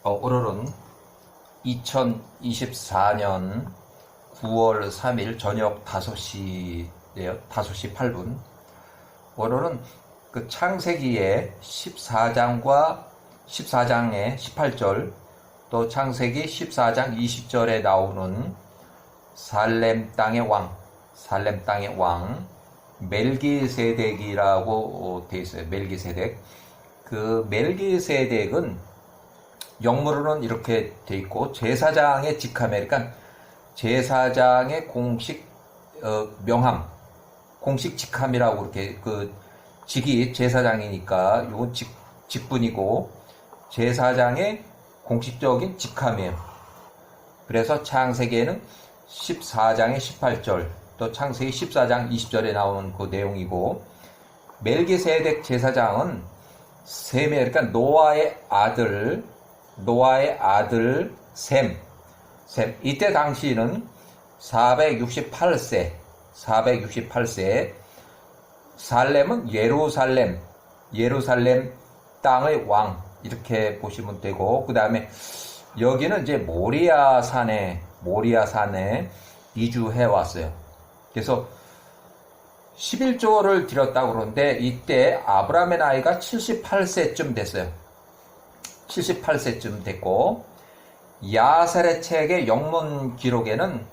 오늘은 2024년 9월 3일 저녁 5시네요. 5시 8분. 오늘은 그 창세기의 14장과 14장의 18절, 또 창세기 14장 20절에 나오는 살렘 땅의 왕, 멜기세덱이라고 되어 있어요. 멜기세덱. 그 멜기세덱은 영문으로는 이렇게 돼 있고, 제사장의 직함에, 그러니까 제사장의 공식 명함, 공식 직함이라고 이렇게 그 직이 제사장이니까 이건 직분이고 제사장의 공식적인 직함이에요. 그래서 창세기에는 14장의 18절, 또 창세기 14장 20절에 나오는 그 내용이고, 멜기세덱 제사장은 셈의, 그러니까 노아의 아들 셈. 이때 당시는 468세. 살렘은 예루살렘 땅의 왕, 이렇게 보시면 되고, 그 다음에 여기는 이제 모리아산에 이주해 왔어요. 그래서 11조를 드렸다고 그러는데, 이때 아브라함의 나이가 78세쯤 됐어요. 78세쯤 됐고, 야살의 책의 영문 기록에는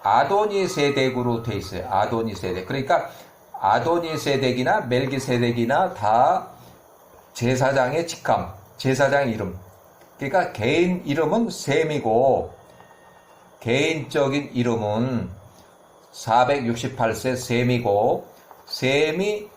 아도니세덱으로 돼 있어요. 아도니세덱. 그러니까 아도니세덱이나 멜기세덱이나 다 제사장의 직함, 제사장의 이름. 그러니까 개인 이름은 셈이고, 개인적인 이름은 468세 셈이고, 셈이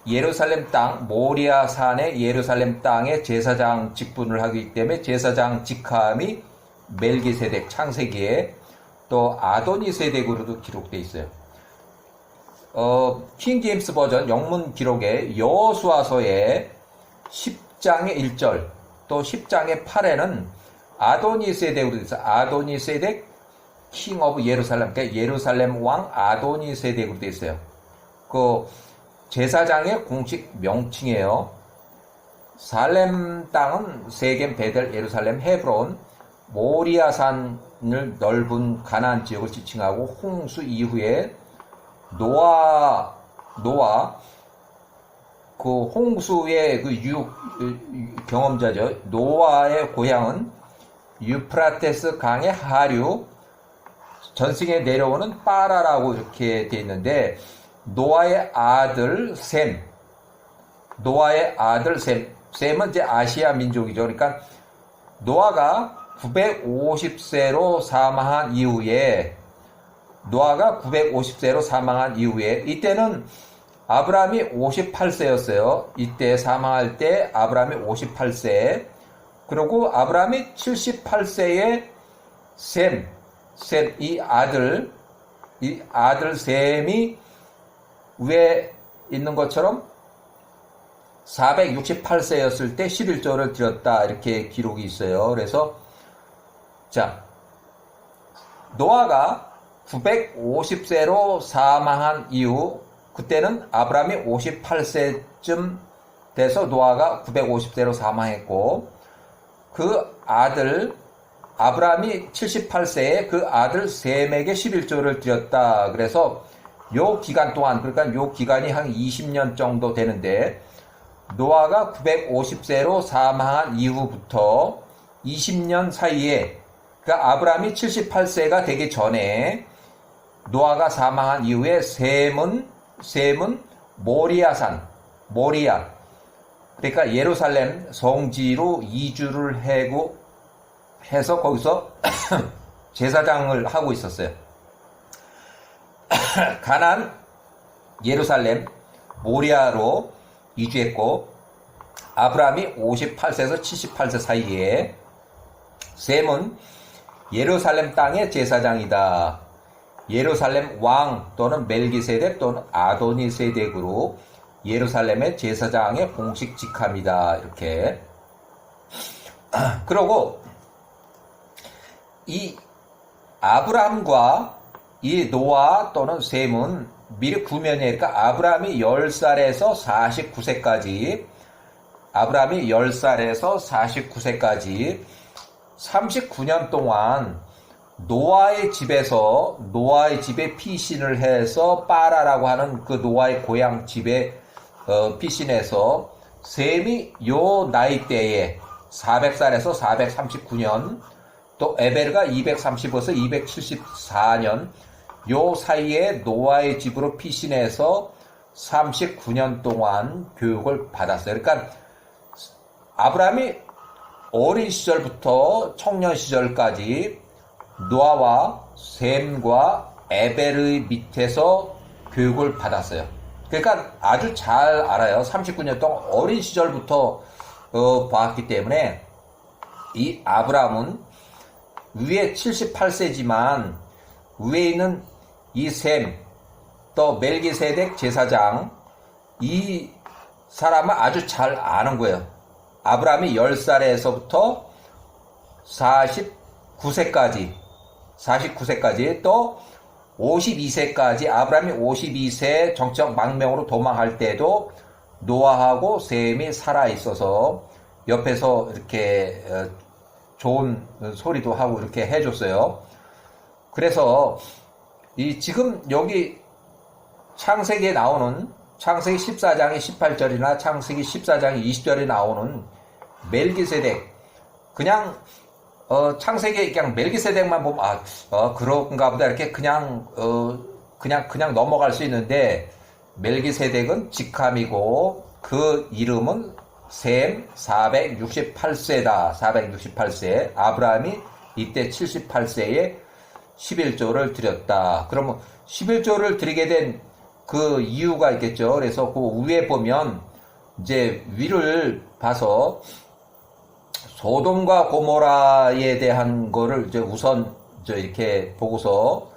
예루살렘 땅, 모리아산의 예루살렘 땅에 제사장 직분을 하기 때문에 제사장 직함이 멜기세덱, 창세기에, 또 아도니세덱으로도 기록되어 있어요. 킹 제임스 버전 영문 기록에 여호수아서의 10장의 1절, 또 10장의 8에는 아도니세덱으로 되어 있어요. 아도니세덱 킹 오브 예루살렘, 그러니까 예루살렘 왕 아도니세덱으로 되어 있어요. 그 제사장의 공식 명칭이에요. 살렘 땅은 세겜, 베델, 예루살렘, 헤브론, 모리아산을 넓은 가나안 지역을 지칭하고, 홍수 이후에 노아 그 홍수의 그 경험자죠. 노아의 고향은 유프라테스 강의 하류 전승에 내려오는 빠라라고 이렇게 되어 있는데, 노아의 아들 셈은 이제 아시아 민족이죠. 그러니까 노아가 950세로 사망한 이후에 이때는 아브라함이 58세였어요. 이때 사망할 때 아브라함이 58세. 그리고 아브라함이 78세에 이 아들 셈이 위에 있는 것처럼 468세였을 때 11조를 드렸다, 이렇게 기록이 있어요. 그래서 노아가 950세로 사망한 이후, 그때는 아브라함이 58세쯤 돼서 노아가 950세로 사망했고, 그 아들 아브라함이 78세에 그 아들 셈에게 11조를 드렸다. 그래서 요 기간 동안, 그러니까 요 기간이 한 20년 정도 되는데, 노아가 950세로 사망한 이후부터 20년 사이에, 그러니까 아브라함이 78세가 되기 전에 노아가 사망한 이후에 셈은 모리아, 그러니까 예루살렘 성지로 이주를 해서 거기서 제사장을 하고 있었어요. 가나안, 예루살렘, 모리아로 이주했고, 아브라함이 58세에서 78세 사이에, 셈은 예루살렘 땅의 제사장이다. 예루살렘 왕 또는 멜기세덱 또는 아도니세덱으로 예루살렘의 제사장의 공식 직함이다. 이렇게. 그리고 이 아브라함과 이 노아 또는 셈은 미리 구면이에요. 그러니까 아브라함이 10살에서 49세까지 39년 동안 노아의 집에 피신을 해서 빠라라고 하는 그 노아의 고향 집에 피신해서 셈이 요 나이대에 400살에서 439년, 또 에베르가 230에서 274년 요 사이에 노아의 집으로 피신해서 39년 동안 교육을 받았어요. 그러니까 아브라함이 어린 시절부터 청년 시절까지 노아와 셈과 에벨의 밑에서 교육을 받았어요. 그러니까 아주 잘 알아요. 39년 동안 어린 시절부터 봤기 때문에 이 아브라함은 위에 78세지만 위에 있는 이 셈, 또 멜기세덱 제사장, 이 사람은 아주 잘 아는 거예요. 아브라함이 10살에서부터 49세까지 또 52세까지 아브라함이 52세 정적 망명으로 도망할 때도 노아하고 셈이 살아있어서 옆에서 이렇게 좋은 소리도 하고 이렇게 해줬어요. 그래서 지금 여기 창세기에 나오는 창세기 14장의 18절이나 창세기 14장의 20절에 나오는 멜기세덱, 그냥 창세기에 그냥 멜기세덱만 보면 그런가 보다 이렇게 그냥 넘어갈 수 있는데, 멜기세덱은 직함이고 그 이름은 셈 468세다. 468세. 아브라함이 이때 78세에 11조를 드렸다. 그러면 11조를 드리게 된 그 이유가 있겠죠. 그래서 그 위에 보면 이제 위를 봐서 소돔과 고모라에 대한 거를 이제 우선 이렇게 보고서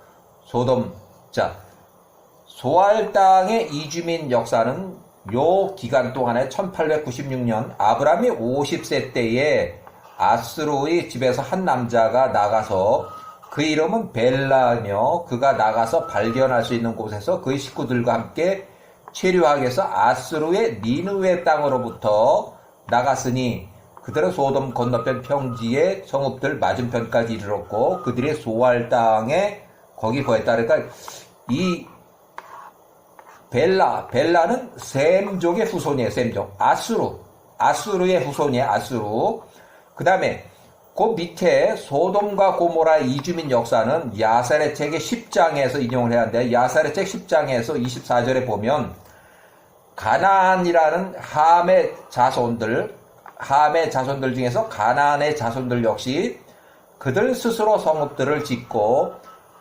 소알 땅의 이주민 역사는 요 기간 동안에 1896년 아브라함이 50세 때에 아스루의 집에서 한 남자가 나가서 그 이름은 벨라며, 그가 나가서 발견할 수 있는 곳에서 그의 식구들과 함께 체류하기 위해서 아스루의 니느웨 땅으로부터 나갔으니 그들은 소돔 건너편 평지의 성읍들 맞은편까지 이르렀고 그들의 소알 땅에 거기 거했다. 그러니까 이 벨라는 셈족의 후손이에요. 셈족. 아수르의 후손이에요. 아수르. 그 다음에 그 밑에 소돔과 고모라 이주민 역사는 야살의 책의 10장에서 인용을 해야 하는데, 야살의 책 10장에서 24절에 보면 가나안이라는 함의 자손들 중에서 가나안의 자손들 역시 그들 스스로 성읍들을 짓고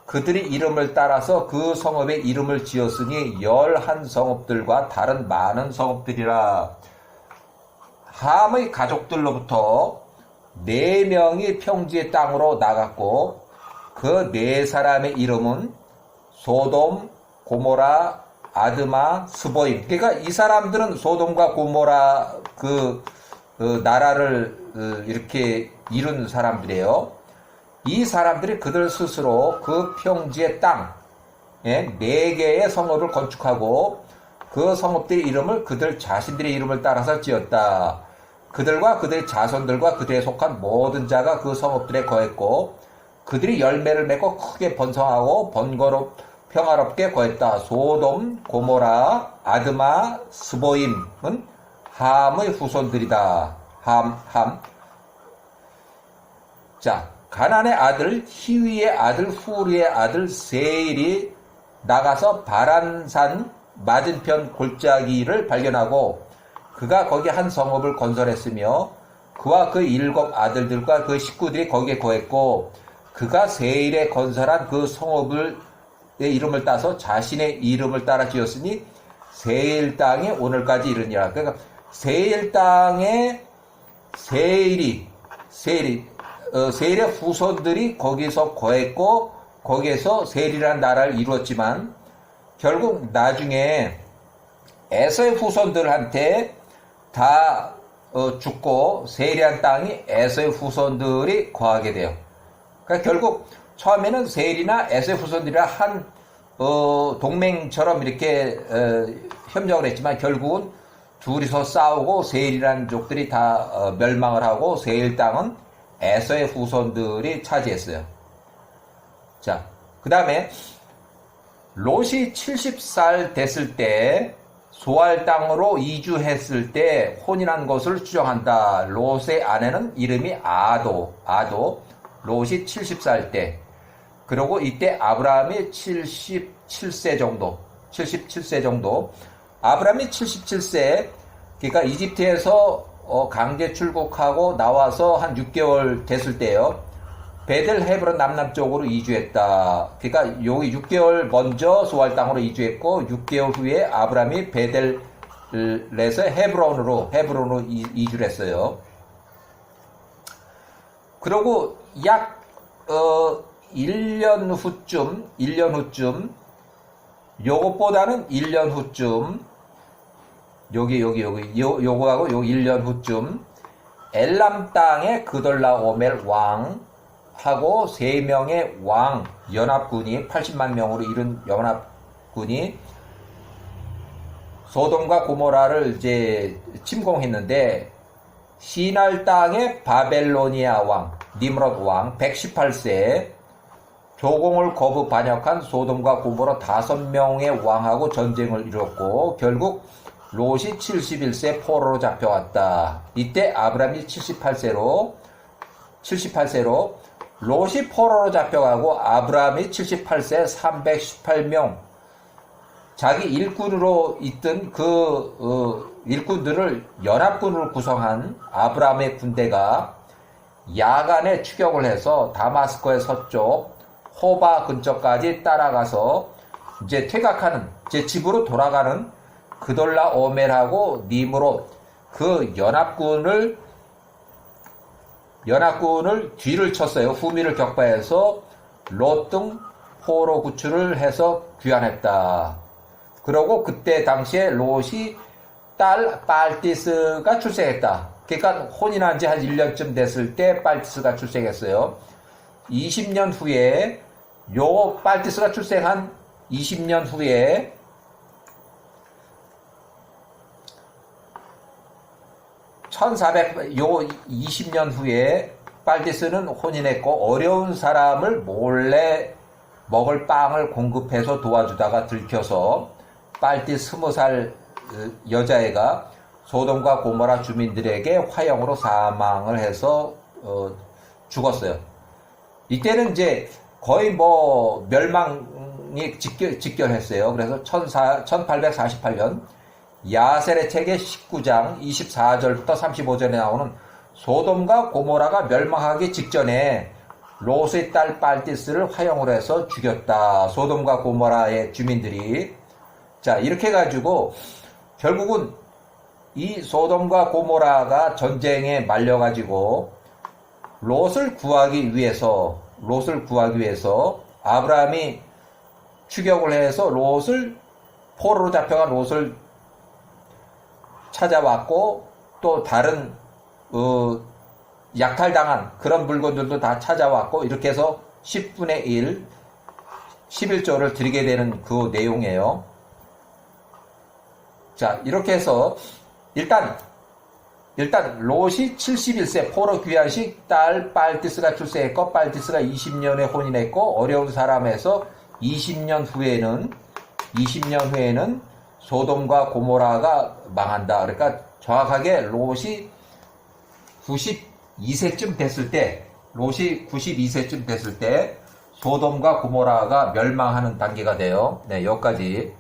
그들이 이름을 따라서 그 성읍의 이름을 지었으니 11성읍들과 다른 많은 성읍들이라. 함의 가족들로부터 4명이 평지의 땅으로 나갔고 그 4사람의 이름은 소돔, 고모라, 아드마, 스보임. 그러니까 이 사람들은 소돔과 고모라 그 나라를 이렇게 이룬 사람들이에요. 이 사람들이 그들 스스로 그 평지의 땅 4개의 성읍을 건축하고 그 성읍들의 이름을 그들 자신들의 이름을 따라서 지었다. 그들과 그들의 자손들과 그들에 속한 모든 자가 그 성읍들에 거했고 그들이 열매를 맺고 크게 번성하고 평화롭게 거했다. 소돔, 고모라, 아드마, 스보임은 함의 후손들이다. 자, 가나안의 아들, 히위의 아들, 후리의 아들 세일이 나가서 바란산 맞은편 골짜기를 발견하고 그가 거기 한 성읍을 건설했으며 그와 그 7 아들들과 그 식구들이 거기에 거했고 그가 세일에 건설한 그 성읍의 이름을 따서 자신의 이름을 따라 지었으니 세일 땅에 오늘까지 이르니라. 그러니까 세일 땅에 세일의 후손들이 거기서 거했고 거기에서 세일이라는 나라를 이루었지만 결국 나중에 에서의 후손들한테 다 죽고 세일이라는 땅이 에서의 후손들이 거하게 돼요. 그러니까 결국 처음에는 세일이나 에서의 후손들이라 한 동맹처럼 이렇게 협력을 했지만 결국은 둘이서 싸우고 세일이라는 족들이 다 멸망을 하고 세일 땅은 에서의 후손들이 차지했어요. 자, 그 다음에 롯이 70살 됐을 때 소알 땅으로 이주했을 때 혼인한 것을 추정한다. 롯의 아내는 이름이 아도. 롯이 70살 때. 그리고 이때 아브라함이 77세 정도. 아브라함이 77세. 그러니까 이집트에서 강제 출국하고 나와서 한 6개월 됐을 때요. 베델 헤브론 남남쪽으로 이주했다. 그러니까 여기 6개월 먼저 소알 땅으로 이주했고 6개월 후에 아브라함이 베델에서 헤브론으로 이주를 했어요. 그리고 약 1년 후쯤 요것보다는 1년 후쯤 요거하고 요 1년 후쯤 엘람 땅의 그돌라오멜 왕하고 3명의 왕 연합군이 80만 명으로 이룬 연합군이 소돔과 고모라를 이제 침공했는데 시날 땅의 바벨로니아 왕 니므롯 왕 118세 조공을 거부 반역한 소돔과 고모라 5명의 왕하고 전쟁을 이뤘고 결국 롯이 71세 포로로 잡혀왔다. 이때 아브라함이 78세로 롯이 포로로 잡혀가고 아브라함이 78세 318명 자기 일꾼으로 있던 일꾼들을 연합군으로 구성한 아브라함의 군대가 야간에 추격을 해서 다마스코의 서쪽 호바 근처까지 따라가서 이제 퇴각하는 제 집으로 돌아가는 그돌라오멜하고 니므롯 그 연합군을 뒤를 쳤어요. 후미를 격파해서 롯 등 포로 구출을 해서 귀환했다. 그러고 그때 당시에 롯이 딸 빨티스가 출생했다. 그러니까 혼인한 지 한 1년쯤 됐을 때 빨티스가 출생했어요. 20년 후에 요 빨티스가 출생한 20년 후에 20년 후에 빨티스는 혼인했고 어려운 사람을 몰래 먹을 빵을 공급해서 도와주다가 들켜서 빨티 20살 여자애가 소돔과 고모라 주민들에게 화형으로 사망을 해서 죽었어요. 이때는 이제 거의 멸망이 직결했어요. 그래서 1848년 야셀의 책의 19장 24절부터 35절에 나오는 소돔과 고모라가 멸망하기 직전에 롯의 딸 빨티스를 화형으로 해서 죽였다. 소돔과 고모라의 주민들이. 자, 이렇게 해가지고 결국은 이 소돔과 고모라가 전쟁에 말려가지고 롯을 구하기 위해서 아브라함이 추격을 해서 포로로 잡혀간 롯을 찾아왔고 또 다른 약탈당한 그런 물건들도 다 찾아왔고 이렇게 해서 10분의 1 11조를 드리게 되는 그 내용이에요. 자, 이렇게 해서 일단 롯이 71세 포로 귀환 시 딸 빨티스가 출생했고 빨티스가 20년에 혼인했고 어려운 사람에서 20년 후에는 소돔과 고모라가 망한다. 그러니까 정확하게 롯이 92세쯤 됐을 때 소돔과 고모라가 멸망하는 단계가 돼요. 네, 여기까지.